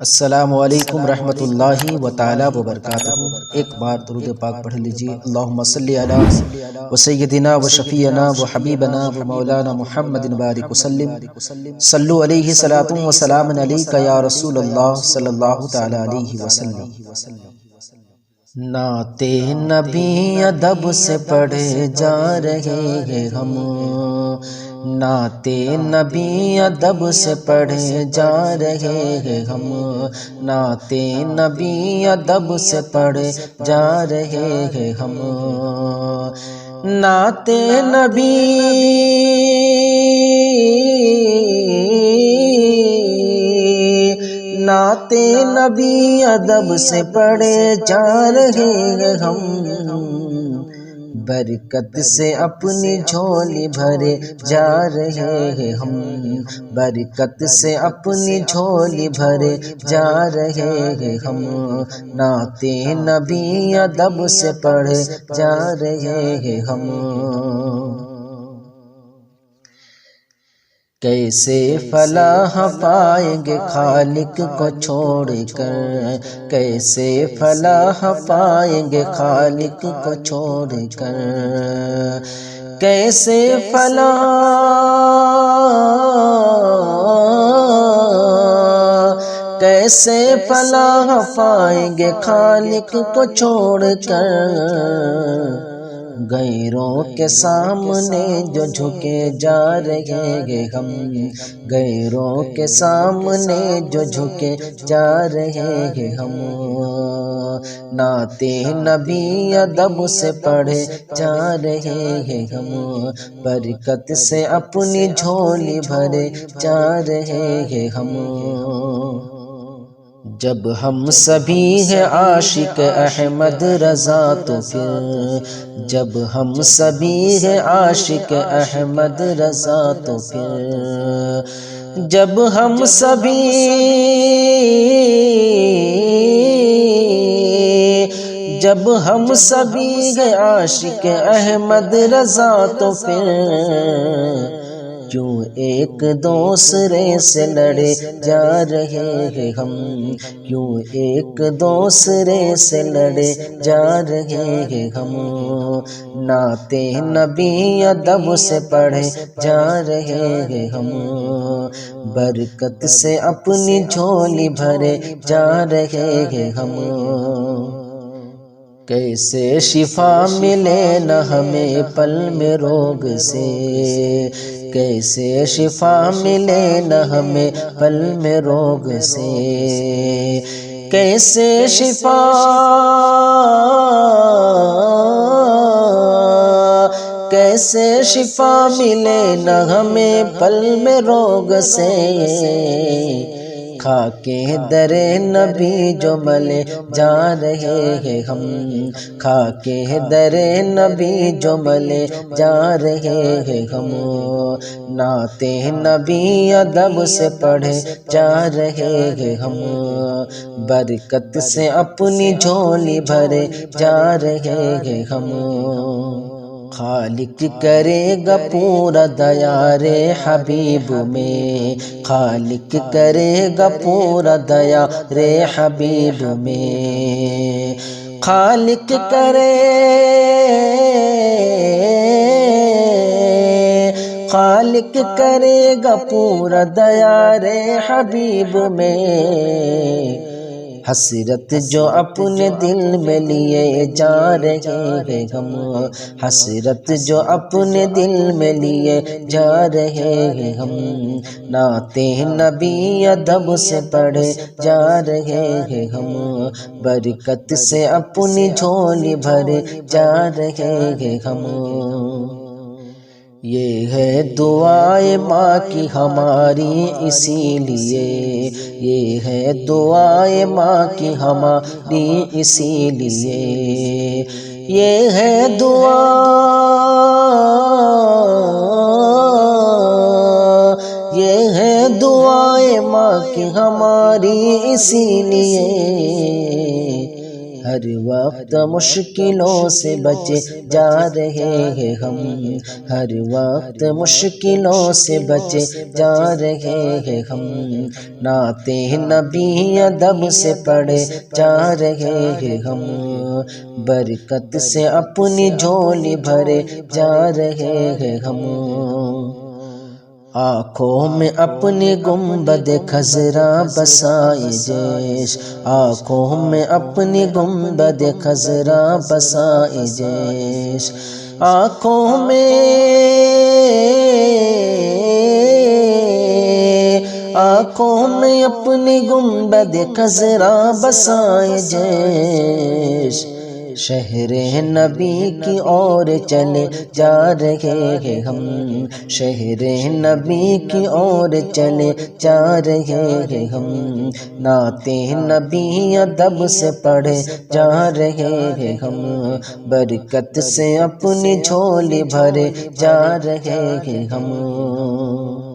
السلام علیکم رحمۃ اللہ و تعالی وبرکاتہ۔ ایک بار درود پاک پڑھ لیجیے۔ اللہم صلی علی و سیدنا و شفیعنا و حبیبنا و مولانا محمد بارک وسلم۔ صلو علیہ صلاۃ و سلام علیک یا رسول اللہ صلی اللہ تعالی علیہ وسلم۔ نعت نبی ادب سے پڑھے جا رہے ہیں ہم، نعت نبی ادب سے پڑھے جا رہے ہیں ہم، نعت نبی ادب سے پڑھے جا رہے ہیں ہم، نعت نبی نعت نبی ادب سے پڑھے جا رہے ہیں ہم، برکت سے اپنی جھولی بھرے جا رہے ہیں ہم، برکت سے اپنی جھولی بھرے جا رہے ہیں ہم، نعت نبی ادب سے پڑھے جا رہے ہیں ہم۔ کیسے فلاح پائیں گے خالق کو چھوڑ کر، کیسے فلاح پائیں گے خالق کو چھوڑ کر، کیسے فلاح کیسے فلاح پائیں گے خالق کو چھوڑ کر، غیروں کے سامنے جو جھکے جا رہے ہیں ہم، غیروں کے سامنے جو جھکے جا رہے ہیں ہم، نعت نبی ادب سے پڑھے جا رہے ہیں ہم، برکت سے اپنی جھولی بھرے جا رہے ہیں ہم۔ جب ہم سبھی ہیں عاشق احمد رضا تو پھر، جب ہم سبھی ہیں عاشق احمد رضا تو پھر، جب ہم سبھی جب ہم سبھی ہیں عاشق احمد رضا تو پھر، کیوں ایک دوسرے سے لڑے جا رہے ہیں ہم، کیوں ایک دوسرے سے لڑے جا رہے ہیں ہم، نعت نبی ادب سے پڑھے جا رہے ہیں ہم، برکت سے اپنی جھولی بھرے جا رہے ہیں ہم۔ کیسے شفا ملے نہ ہمیں پل میں روگ سے، کیسے شفا ملے نہ ہمیں پل میں روگ سے، کیسے شفا کیسے شفا ملے نہ ہمیں پل میں روگ سے، خاکے در نبی جو ملے جا رہے ہیں ہم، خاکے در نبی جو ملے جا رہے ہیں ہم، نعت نبی ادب سے پڑھے جا رہے ہیں ہم، برکت سے اپنی جھولی بھرے جا رہے ہیں ہم۔ خالق کرے گا پورا دیار حبیب میں، خالق کرے گا پورا دیار حبیب میں، خالق کرے خالق کرے گا پورا دیار حبیب میں، حسرت جو اپنے دل میں لیے جا رہے ہیں ہم، حسرت جو اپنے دل میں لیے جا رہے ہیں ہم، نعت نبی ادب سے پڑھے جا رہے ہیں ہم، برکت سے اپنی جھولی بھرے جا رہے ہیں ہم۔ یہ ہے دعائے ماں کی ہماری اسی لیے، یہ ہے دعائے ماں کی ہماری اسی لیے، یہ ہے دعا یہ ہے دعائے ماں کی ہماری اسی لیے، ہر وقت مشکلوں سے بچے جا رہے ہیں ہم، ہر وقت مشکلوں سے بچے جا رہے ہیں ہم، نعت نبی ادب سے پڑھے جا رہے ہیں ہم، برکت سے اپنی جھولی بھرے جا رہے ہیں ہم، آنکھوں میں اپنی گنبد خضرا بسائے جیش، آنکھوں میں اپنی گنبد خضرا بسائے جیش، آنکھوں میں اپنی گنبد خضرا بسائے جیش، شہر نبی کی اور چلے جا رہے ہیں ہم، شہر نبی کی اور چلے جا رہے ہیں ہم، نعت نبی ادب سے پڑھے جا رہے ہیں ہم، برکت سے اپنی جھولی بھرے جا رہے ہیں ہم۔